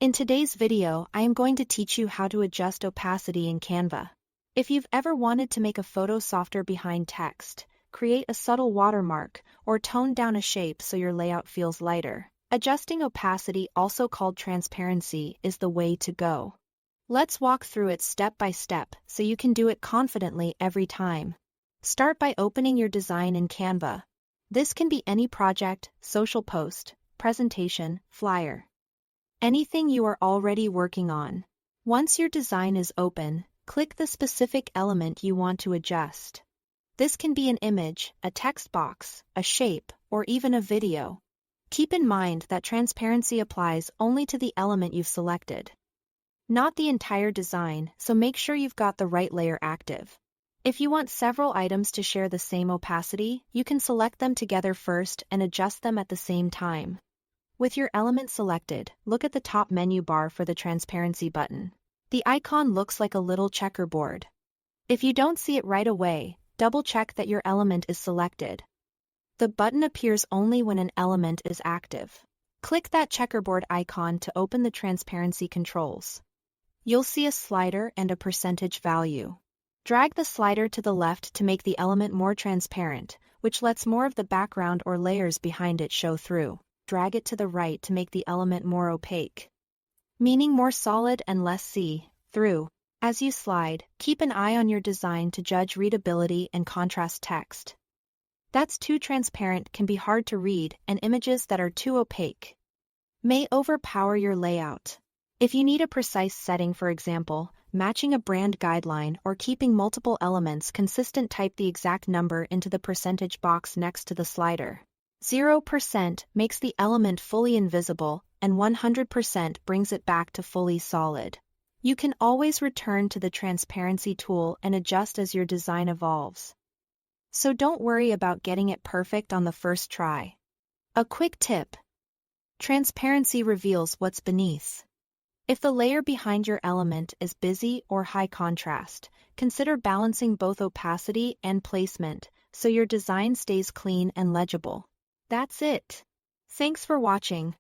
In today's video, I am going to teach you how to adjust opacity in Canva. If you've ever wanted to make a photo softer behind text, create a subtle watermark, or tone down a shape so your layout feels lighter, adjusting opacity, also called transparency, is the way to go. Let's walk through it step by step so you can do it confidently every time. Start by opening your design in Canva. This can be any project, social post, presentation, flyer, anything you are already working on. Once your design is open, click the specific element you want to adjust. This can be an image, a text box, a shape, or even a video. Keep in mind that transparency applies only to the element you've selected, not the entire design, so make sure you've got the right layer active. If you want several items to share the same opacity, you can select them together first and adjust them at the same time. With your element selected, look at the top menu bar for the transparency button. The icon looks like a little checkerboard. If you don't see it right away, double-check that your element is selected. The button appears only when an element is active. Click that checkerboard icon to open the transparency controls. You'll see a slider and a percentage value. Drag the slider to the left to make the element more transparent, which lets more of the background or layers behind it show through. Drag it to the right to make the element more opaque, meaning more solid and less see-through. As you slide, keep an eye on your design to judge readability and contrast text. That's too transparent can be hard to read, and images that are too opaque may overpower your layout. If you need a precise setting, for example, matching a brand guideline or keeping multiple elements consistent, type the exact number into the percentage box next to the slider. 0% makes the element fully invisible, and 100% brings it back to fully solid. You can always return to the transparency tool and adjust as your design evolves. So don't worry about getting it perfect on the first try. A quick tip: transparency reveals what's beneath. If the layer behind your element is busy or high contrast, consider balancing both opacity and placement so your design stays clean and legible. That's it. Thanks for watching.